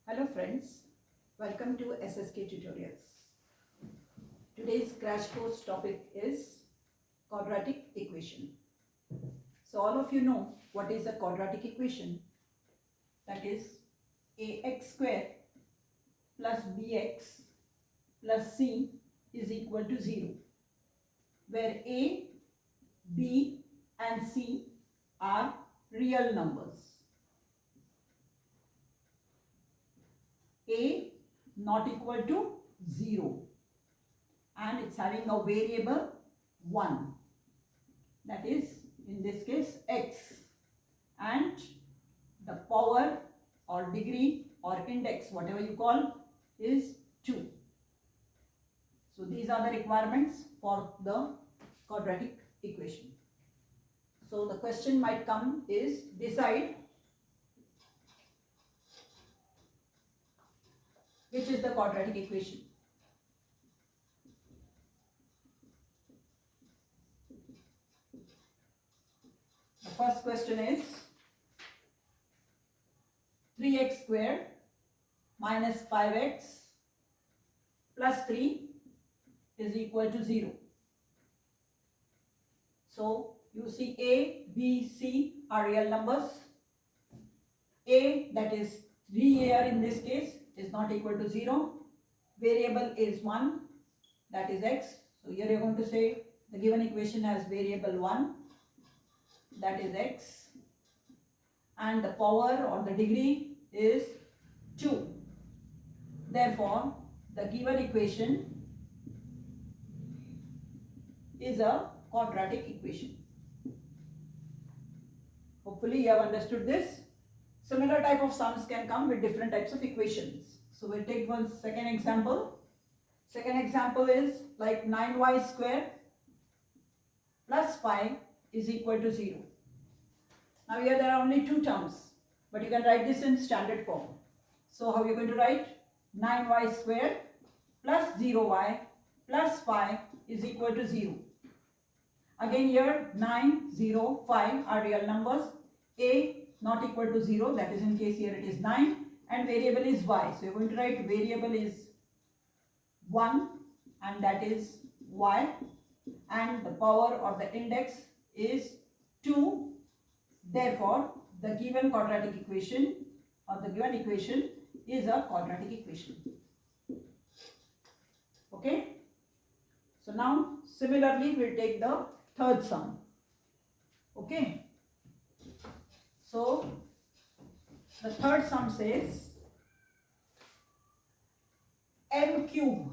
Hello friends, welcome to SSK tutorials. Today's crash course topic is quadratic equation. So all of you know what is a quadratic equation. That is ax square plus bx plus c is equal to 0, where a, b and c are real numbers. A not equal to 0 and it's having a variable 1, that is in this case x, and the power or degree or index, whatever you call, is 2. So these are the requirements for the quadratic equation. So the question might come is, decide which is the quadratic equation. The first question is 3x squared minus 5x plus 3 is equal to 0. So you see A, B, C are real numbers. A, that is 3 here in this case, is not equal to 0. Variable is 1, that is x. So here you are going to say the given equation has variable 1, that is x, and the power or the degree is 2. Therefore, the given equation is a quadratic equation. Hopefully you have understood this. Similar type of sums can come with different types of equations. So we'll take one second example. Second example is like 9y square plus 5 is equal to 0. Now here there are only two terms, but you can write this in standard form. So how are you going to write? 9y square plus 0y plus 5 is equal to 0. Again here 9, 0, 5 are real numbers. A not equal to 0, that is in case here it is 9, and variable is y. So you are going to write variable is 1 and that is y, and the power or the index is 2. Therefore, the given quadratic equation or the given equation is a quadratic equation. Okay. So now similarly we'll take the third sum. Okay. So the third sum says m cube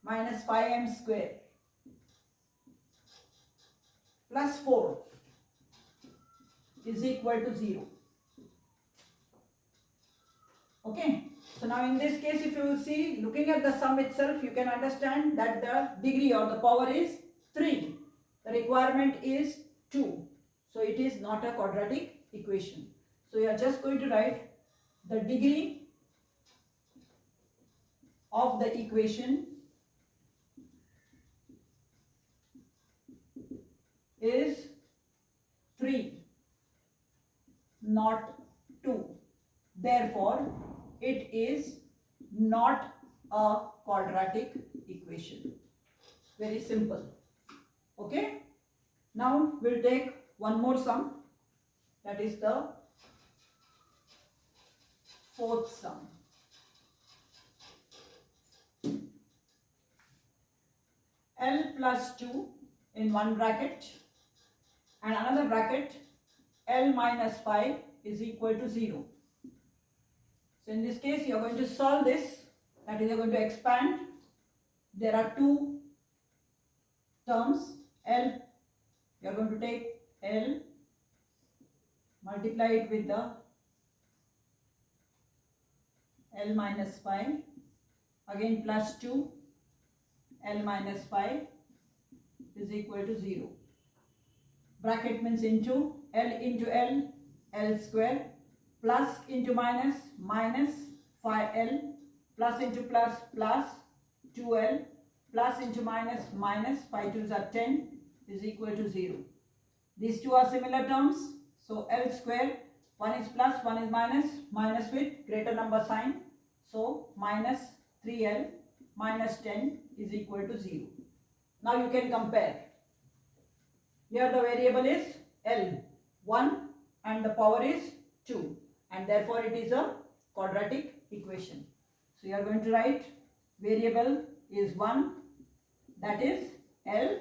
minus 5m square plus 4 is equal to 0. Okay. So now in this case, if you will see, looking at the sum itself, you can understand that the degree or the power is 3. The requirement is 2. So it is not a quadratic equation. So you are just going to write the degree of the equation is 3, not 2. Therefore, it is not a quadratic equation. Very simple. Okay. Now we'll take one more sum, that is the fourth sum. L plus 2 in one bracket and another bracket L minus 5 is equal to 0. So in this case you are going to solve this, that is you are going to expand. There are two terms. L, you are going to take L, multiply it with the L minus 5, again plus 2, L minus 5 is equal to 0. Bracket means into L, L square, plus into minus, minus 5L, plus into plus, plus 2L, plus into minus, minus 5 2s are 10 is equal to 0. These two are similar terms. So L square 1 is plus, 1 is minus, minus with greater number sign. So minus 3L minus 10 is equal to 0. Now you can compare. Here the variable is L, 1, and the power is 2, and therefore it is a quadratic equation. So you are going to write variable is 1, that is L,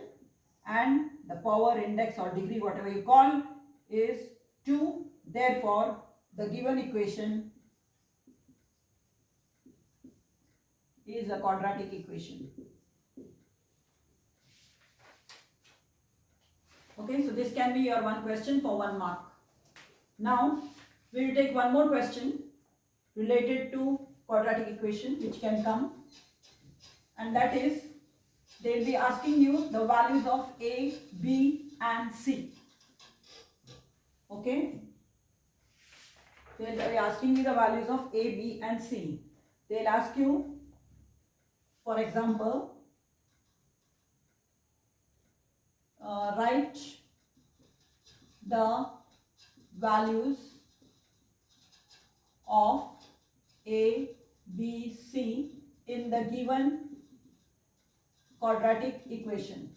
and the power, index or degree, whatever you call, is 2. Therefore the given equation is a quadratic equation. Okay, so this can be your one question for 1 mark. Now we will take one more question related to quadratic equation which can come, and that is they will be asking you the values of A, B and C. Okay, they will be asking you the values of A, B and C. They will ask you, for example, write the values of A, B, C in the given quadratic equation.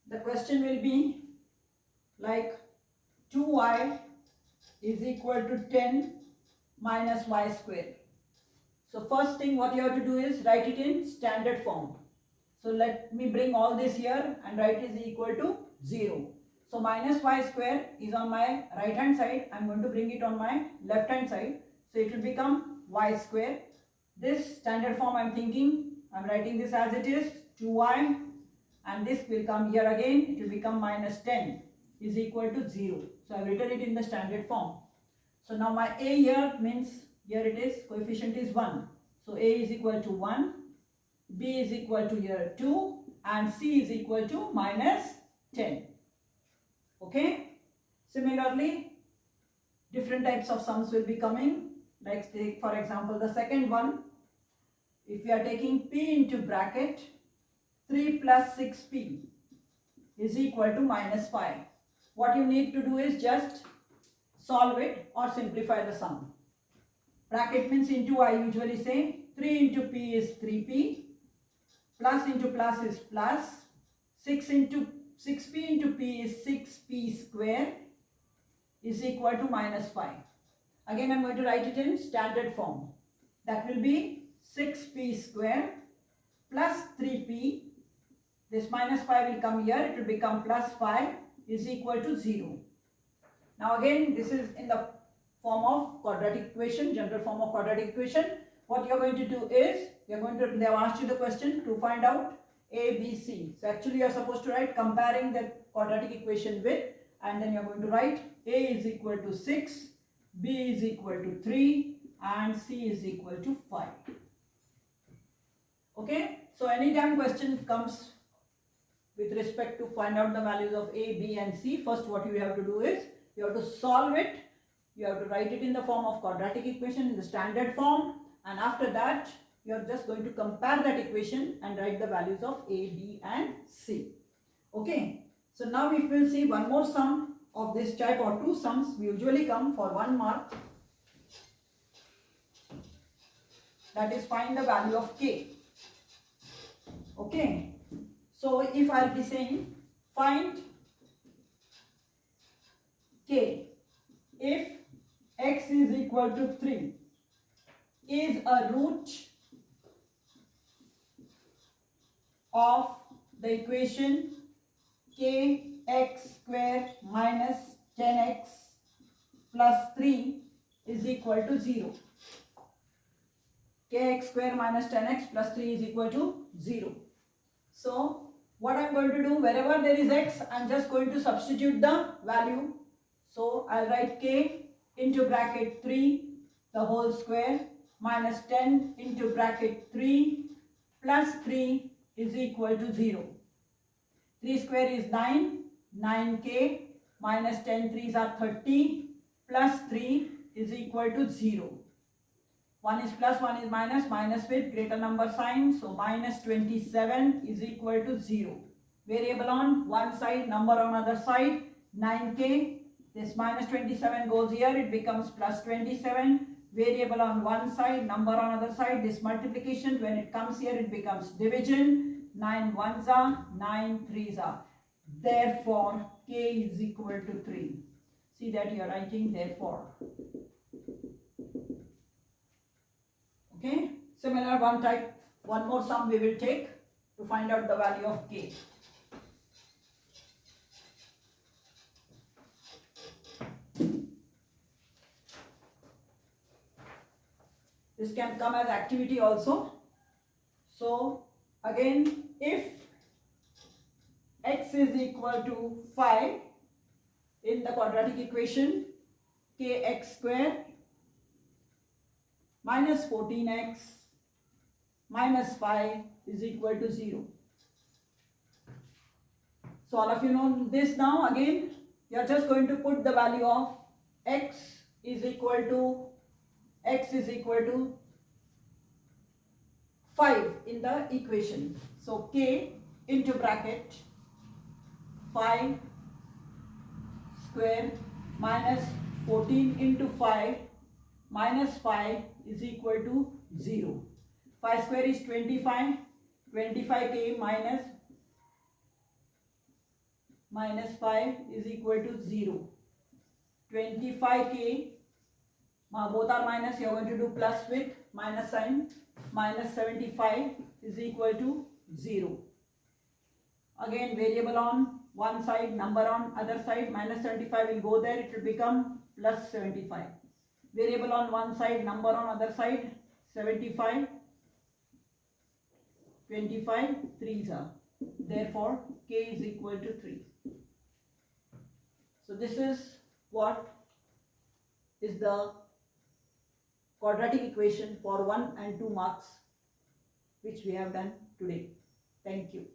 The question will be like 2y is equal to 10 minus y square. So first thing what you have to do is write it in standard form. So let me bring all this here and write is equal to 0. So minus y square is on my right hand side. I am going to bring it on my left hand side. So it will become y square. This standard form I am thinking, I am writing this as it is, 2y, and this will come here again. It will become minus 10 is equal to 0. So I have written it in the standard form. So now my a here means, here it is, coefficient is 1. So a is equal to 1, b is equal to here 2, and c is equal to minus 10. Okay. Similarly, different types of sums will be coming. Like take for example the second one. If we are taking p into bracket, 3 plus 6p is equal to minus 5. What you need to do is just solve it or simplify the sum. Bracket means into, I usually say 3 into p is 3p, plus into plus is plus, 6p into p is 6p square is equal to minus 5. Again I am going to write it in standard form. That will be 6p square plus 3p. This minus 5 will come here. It will become plus 5 is equal to 0. Now again this is in the form of quadratic equation, general form of quadratic equation. What you are going to do is, they have asked you the question to find out A, B, C. So actually you are supposed to write comparing the quadratic equation with, and then you are going to write A is equal to 6, B is equal to 3 and C is equal to 5. Okay, so anytime question comes with respect to find out the values of A, B and C, first what you have to do is you have to solve it. You have to write it in the form of quadratic equation in the standard form, and after that you are just going to compare that equation and write the values of A, B and C. Okay, so now we will see one more sum of this type, or two sums usually come for 1 mark. That is find the value of k. Okay, so if I will be saying find k if x is equal to 3 is a root of the equation kx square minus 10x plus 3 is equal to 0. Kx square minus 10x plus 3 is equal to 0. So what I am going to do, wherever there is x, I am just going to substitute the value. So I will write k into bracket 3 the whole square minus 10 into bracket 3 plus 3 is equal to 0. 3 square is 9, 9k minus 10 3s are 30 plus 3 is equal to 0. 1 is plus, 1 is minus, minus with greater number sign, so minus 27 is equal to 0. Variable on one side, number on other side, 9k, This minus 27 goes here, it becomes plus 27. Variable on one side, number on other side. This multiplication, when it comes here, it becomes division. 9 ones are, 9 threes are. Therefore, k is equal to 3. See that you are writing therefore. Okay. Similar one more sum we will take to find out the value of k. This can come as activity also. So again, if x is equal to 5 in the quadratic equation, kx square minus 14x minus 5 is equal to 0. So all of you know this now. Again, you are just going to put the value of x is equal to 5 in the equation. So k into bracket 5 square minus 14 into 5 minus 5 is equal to 0. 5 square is 25. 25k minus 5 is equal to 0. 25k, both are minus, you are going to do plus with minus sign. Minus 75 is equal to 0. Again, variable on one side, number on other side. Minus 75 will go there, it will become plus 75. Variable on one side, number on other side. 75, 25, 3s are. Therefore, k is equal to 3. So this is what is the quadratic equation for 1 and 2 marks which we have done today. Thank you.